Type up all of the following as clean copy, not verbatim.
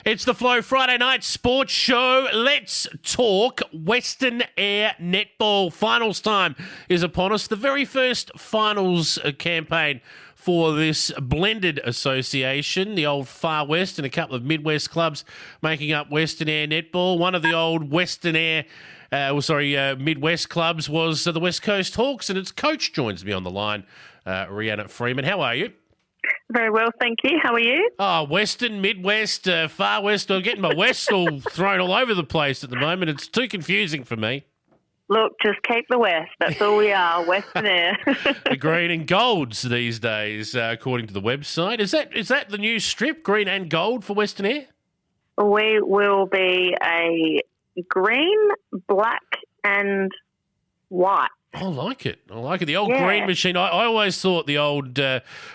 It's the Flow Friday night sports show. Let's talk Western Eyre netball. Finals time is upon us. The very first finals campaign for this blended association, the old Far West and a couple of Midwest clubs making up Western Eyre netball. One of the old Western Eyre Midwest clubs was the West Coast Hawks, and its coach joins me on the line, Reanna Freeman. How are you? Very well, thank you. How are you? Oh, Western, Midwest, Far West. I'm getting my West all thrown all over the place at the moment. It's too confusing for me. Look, just keep the West. That's all we are, Western Eyre. The green and golds these days, according to the website. Is that the new strip, green and gold for Western Eyre? We will be a green, black and white. I like it. The old green machine. I always thought the old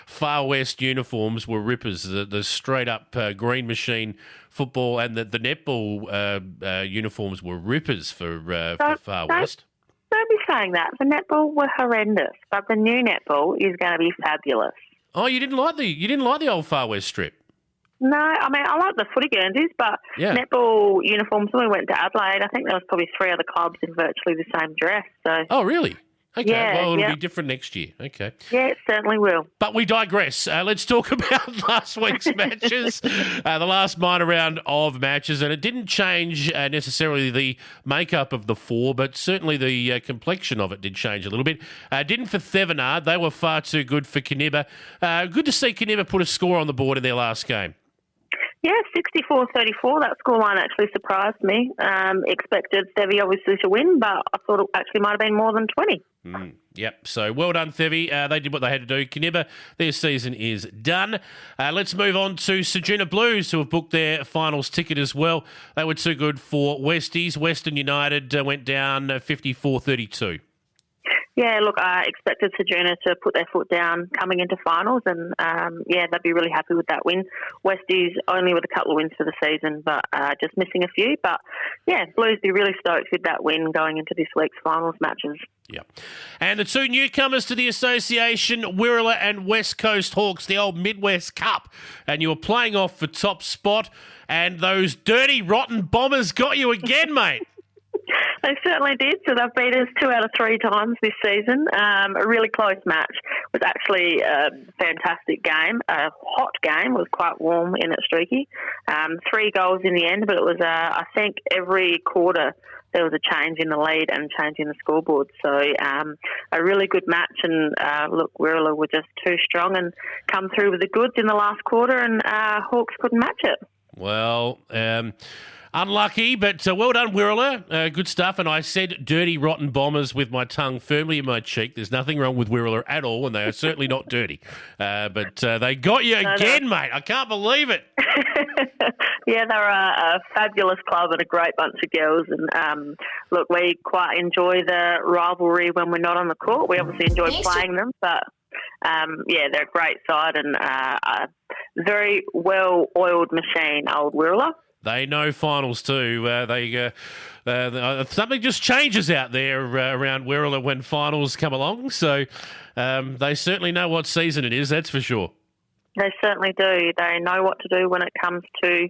Far West uniforms were rippers. The straight-up green machine football and the netball uniforms were rippers for Far West. Don't be saying that. The netball were horrendous, but the new netball is going to be fabulous. Oh, you didn't like the old Far West strip? No, I mean, I like the footy Guernseys, but netball uniforms, when we went to Adelaide, I think there was probably 3 other clubs in virtually the same dress. So. Oh, really? Okay, yeah, it'll be different next year. Okay. Yeah, it certainly will. But we digress. Let's talk about last week's matches, the last minor round of matches, and it didn't change necessarily the makeup of the 4, but certainly the complexion of it did change a little bit. Didn't for Thevenard. They were far too good for Kinniba. Good to see Kinniba put a score on the board in their last game. Yeah, 64-34. That scoreline actually surprised me. Expected Thevy obviously to win, but I thought it actually might have been more than 20. Yep, so well done, Thevy. They did what they had to do. Kinniba, their season is done. Let's move on to Ceduna Blues, who have booked their finals ticket as well. They were too good for Westies. Western United went down 54-32. Yeah, look, I expected Ceduna to put their foot down coming into finals, and they'd be really happy with that win. Westies only with a couple of wins for the season, but just missing a few. But yeah, Blues be really stoked with that win going into this week's finals matches. Yeah. And the 2 newcomers to the association, Wirrallah and West Coast Hawks, the old Midwest Cup. And you were playing off for top spot, and those dirty, rotten Bombers got you again, mate. They certainly did. So they've beat us 2 out of 3 times this season. A really close match. It was actually a fantastic game, a hot game. It was quite warm in it, Streaky. 3 goals in the end, but it was, I think, every quarter there was a change in the lead and change in the scoreboard. So a really good match. And look, Wirrallah were just too strong and come through with the goods in the last quarter, and Hawks couldn't match it. Well, unlucky, but well done, Wirrallah. Good stuff. And I said dirty, rotten Bombers with my tongue firmly in my cheek. There's nothing wrong with Wirrallah at all, and they are certainly not dirty. But they got you again, mate. I can't believe it. Yeah, they're a fabulous club and a great bunch of girls. And look, we quite enjoy the rivalry when we're not on the court. We obviously enjoy playing them, but they're a great side and a very well-oiled machine, old Wirrallah. They know finals too. Something just changes out there around Wirrallah when finals come along. So they certainly know what season it is, that's for sure. They certainly do. They know what to do when it comes to,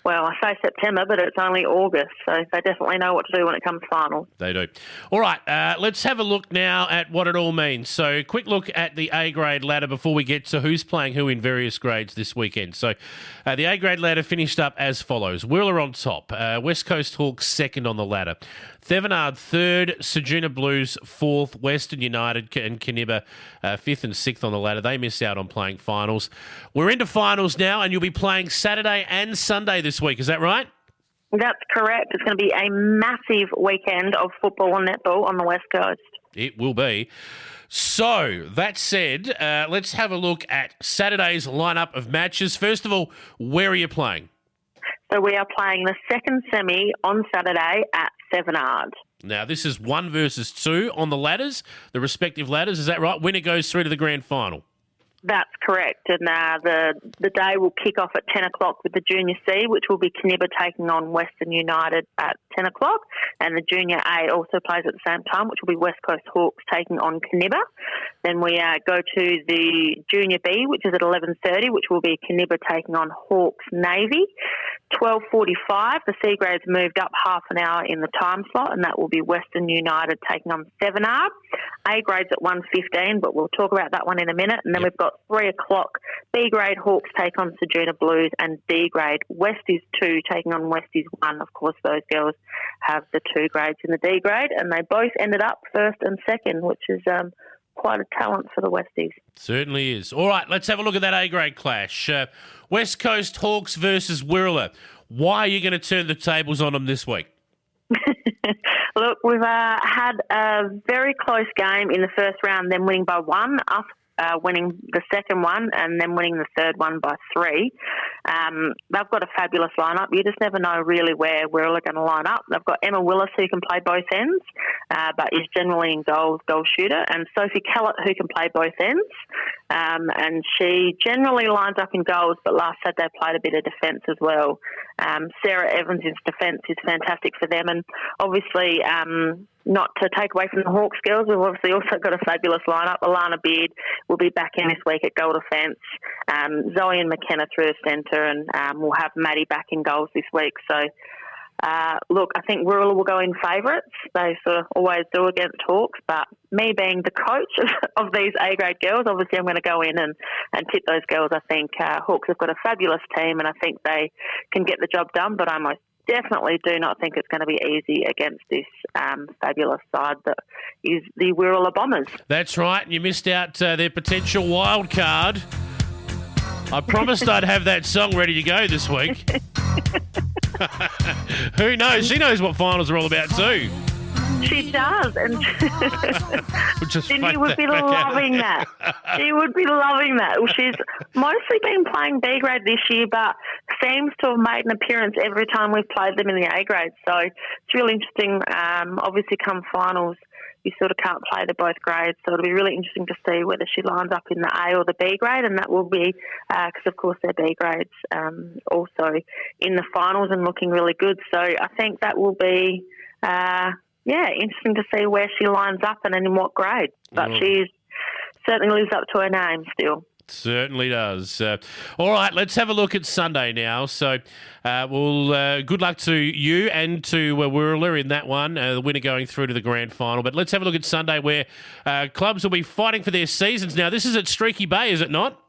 well, I say September, but it's only August. So they definitely know what to do when it comes to finals. They do. All right, let's have a look now at what it all means. So quick look at the A-grade ladder before we get to who's playing who in various grades this weekend. So the A-grade ladder finished up as follows. Wirrallah on top, West Coast Hawks second on the ladder. Thevenard 3rd, Ceduna Blues 4th, Western United and Kinniba 5th and 6th on the ladder. They miss out on playing finals. We're into finals now, and you'll be playing Saturday and Sunday this week. Is that right? That's correct. It's going to be a massive weekend of football and netball on the West Coast. It will be. So, that said, let's have a look at Saturday's lineup of matches. First of all, where are you playing? So we are playing the second semi on Saturday at Thevenard. Now, this is 1 versus 2 on the ladders, the respective ladders. Is that right? Winner goes through to the grand final. That's correct. And the day will kick off at 10 o'clock with the Junior C, which will be Kinniba taking on Western United at 10 o'clock. And the Junior A also plays at the same time, which will be West Coast Hawks taking on Kinniba. Then we go to the Junior B, which is at 11:30, which will be Kinniba taking on Hawks Navy. 12:45, the C grades moved up half an hour in the time slot, and that will be Western United taking on Seven Arb. A grade's at 1:15, but we'll talk about that one in a minute. And then we've got 3 o'clock, B grade Hawks take on Ceduna Blues, and D grade Westies 2 taking on Westies 1. Of course, those girls have the 2 grades in the D grade, and they both ended up first and second, which is quite a talent for the Westies. Certainly is. All right, let's have a look at that A-grade clash. West Coast Hawks versus Wirrala. Why are you going to turn the tables on them this week? Look, we've had a very close game in the first round, then winning by 1, us winning the second one, and then winning the third one by 3. They've got a fabulous lineup. You just never know really where Wirrala are going to line up. They've got Emma Willis, who can play both ends, but is generally in goal shooter, and Sophie Kellett, who can play both ends. And she generally lines up in goals, but last Saturday played a bit of defence as well. Sarah Evans' defence is fantastic for them, and obviously not to take away from the Hawks girls, we've obviously also got a fabulous lineup. Alana Beard will be back in this week at goal defence. Zoe and McKenna through the centre, and we'll have Maddie back in goals this week. So, look, I think Wirrala will go in favourites. They sort of always do against Hawks, but me being the coach of these A-grade girls, obviously I'm going to go in and tip those girls. I think Hawks have got a fabulous team, and I think they can get the job done, but I most definitely do not think it's going to be easy against this fabulous side that is the Wirrala Bombers. That's right, and you missed out their potential wild card. I promised I'd have that song ready to go this week. Who knows? She knows what finals are all about too. She does, and Cindy would be loving that. She would be loving that. Well, she's mostly been playing B grade this year, but seems to have made an appearance every time we've played them in the A grade. So it's really interesting. Obviously, come finals, you sort of can't play the both grades, so it'll be really interesting to see whether she lines up in the A or the B grade, and that will be because, of course, their B grades also in the finals and looking really good. So I think that will be. Interesting to see where she lines up and in what grade. But she certainly lives up to her name still. Certainly does. All right, let's have a look at Sunday now. So, good luck to you and to Wirrala in that one, the winner going through to the grand final. But let's have a look at Sunday where clubs will be fighting for their seasons. Now, this is at Streaky Bay, is it not?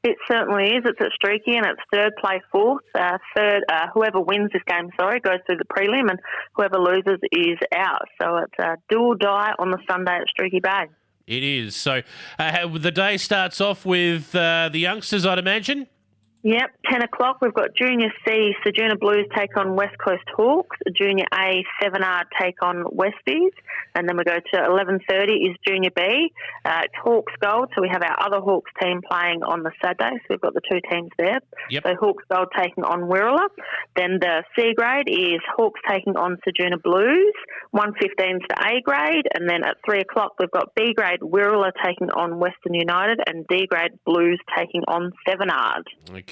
It certainly is. It's at Streaky, and it's third play fourth. Whoever wins this game, goes through the prelim, and whoever loses is out. So it's do or die on the Sunday at Streaky Bay. It is. So the day starts off with the youngsters, I'd imagine? Yep, 10 o'clock, we've got Junior C, Ceduna Blues take on West Coast Hawks. Junior A, 7R take on Westies. And then we go to 11:30 is Junior B. It's Hawks Gold, so we have our other Hawks team playing on the Saturday. So we've got the 2 teams there. Yep. So Hawks Gold taking on Wirrala. Then the C grade is Hawks taking on Ceduna Blues. 1:15 is the A grade. And then at 3 o'clock, we've got B grade Wirrala taking on Western United, and D grade Blues taking on 7R.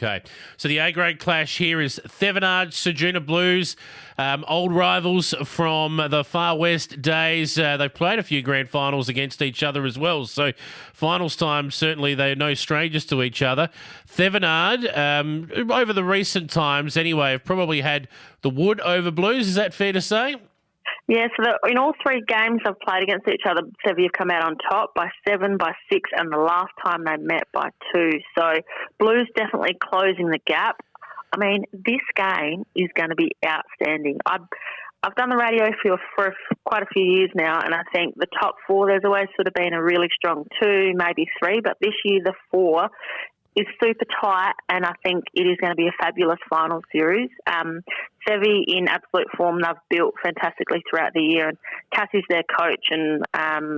Okay, so the A-grade clash here is Thevenard, Ceduna Blues, old rivals from the Far West days. They've played a few grand finals against each other as well, so finals time, certainly they're no strangers to each other. Thevenard, over the recent times anyway, have probably had the wood over Blues, is that fair to say? Yeah, so in all 3 games they've played against each other, Sevi have come out on top by 7, by 6, and the last time they met by 2. So Blues definitely closing the gap. I mean, this game is going to be outstanding. I've done the radio for quite a few years now, and I think the top 4, there's always sort of been a really strong 2, maybe 3, but this year the 4 is super tight, and I think it is going to be a fabulous final series. Sevi in absolute form. They've built fantastically throughout the year, and Cassie's their coach, and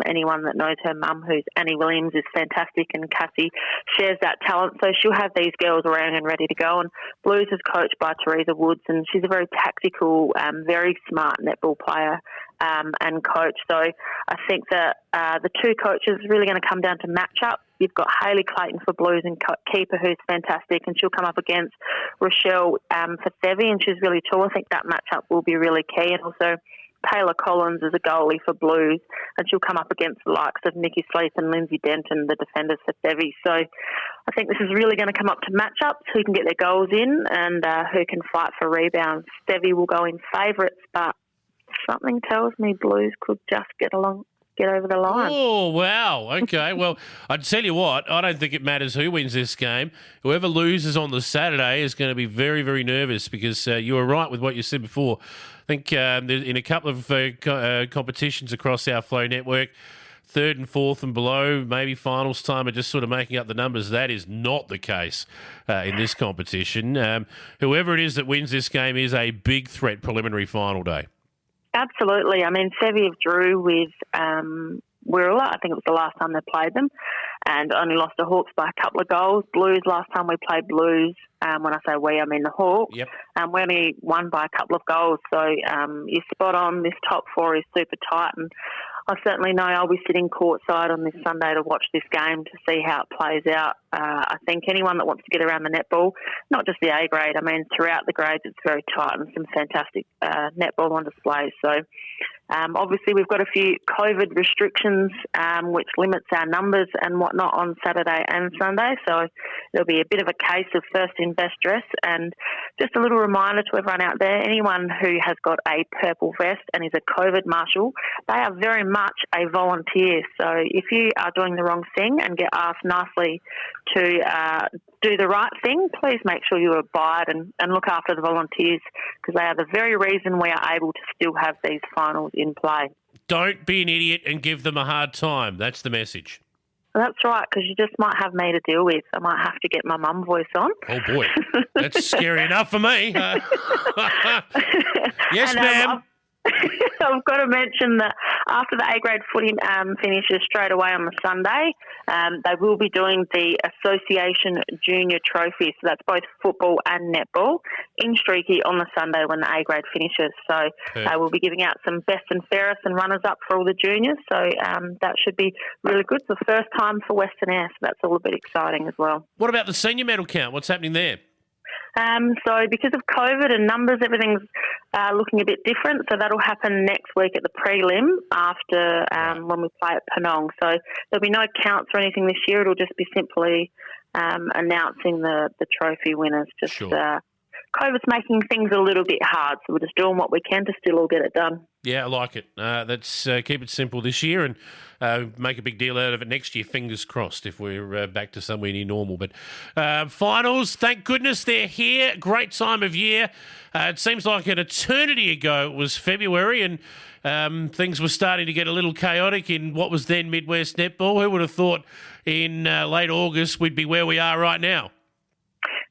anyone that knows her mum, who's Annie Williams, is fantastic, and Cassie shares that talent, so she'll have these girls around and ready to go. And Blues is coached by Teresa Woods, and she's a very tactical, very smart netball player and coach. So I think that the 2 coaches is really going to come down to matchup. You've got Hayley Clayton for Blues and keeper, who's fantastic, and she'll come up against Rochelle for Sevi, and she's really tall. I think that matchup will be really key. And also Taylor Collins is a goalie for Blues, and she'll come up against the likes of Nikki Sleeth and Lindsay Denton, the defenders for Sevi. So I think this is really going to come up to matchups, who can get their goals in and who can fight for rebounds. Sevi will go in favourites, but something tells me Blues could just get over the line. Oh, wow. Okay. Well, I'd tell you what, I don't think it matters who wins this game. Whoever loses on the Saturday is going to be very, very nervous, because you were right with what you said before. I think in a couple of competitions across our Flow network, third and fourth and below, maybe finals time, are just sort of making up the numbers. That is not the case in this competition. Whoever it is that wins this game is a big threat preliminary final day. Absolutely. I mean, Sevi drew with Wirrala. I think it was the last time they played them, and only lost the Hawks by a couple of goals. Blues, last time we played Blues, when I say we, I mean the Hawks, yep. We only won by a couple of goals. So you're spot on. This top four is super tight, and I certainly know I'll be sitting courtside on this Sunday to watch this game to see how it plays out. I think anyone that wants to get around the netball, not just the A grade, I mean throughout the grades it's very tight and some fantastic netball on display. So obviously we've got a few COVID restrictions which limits our numbers and whatnot on Saturday and Sunday. So there'll be a bit of a case of first in best dress, and just a little reminder to everyone out there, anyone who has got a purple vest and is a COVID marshal, they are very much a volunteer. So if you are doing the wrong thing and get asked nicely to do the right thing, please make sure you abide and look after the volunteers, because they are the very reason we are able to still have these finals in play. Don't be an idiot and give them a hard time. That's the message. That's right, because you just might have me to deal with. I might have to get my mum voice on. Oh, boy. That's scary enough for me. Yes, ma'am. I've got to mention that after the A-grade footy finishes straight away on the Sunday, they will be doing the Association Junior Trophy. So that's both football and netball in Streaky on the Sunday when the A-grade finishes. So they will be giving out some best and fairest and runners-up for all the juniors. So that should be really good. It's the first time for Western Eyre, so that's all a bit exciting as well. What about the senior medal count? What's happening there? So because of COVID and numbers, everything's looking a bit different. So that'll happen next week at the prelim after when we play at Penong. So there'll be no counts or anything this year. It'll just be simply announcing the trophy winners. Just sure. COVID's making things a little bit hard, so we're just doing what we can to still all get it done. Yeah, I like it. Let's keep it simple this year and make a big deal out of it next year, fingers crossed, if we're back to somewhere near normal. But finals, thank goodness they're here. Great time of year. It seems like an eternity ago it was February, and things were starting to get a little chaotic in what was then Midwest Netball. Who would have thought in late August we'd be where we are right now?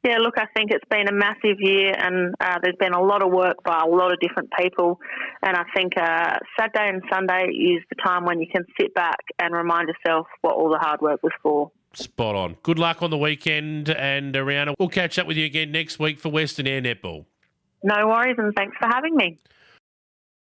Yeah, look, I think it's been a massive year, and there's been a lot of work by a lot of different people. And I think Saturday and Sunday is the time when you can sit back and remind yourself what all the hard work was for. Spot on. Good luck on the weekend, and Reanna, we'll catch up with you again next week for Western Eyre Netball. No worries, and thanks for having me.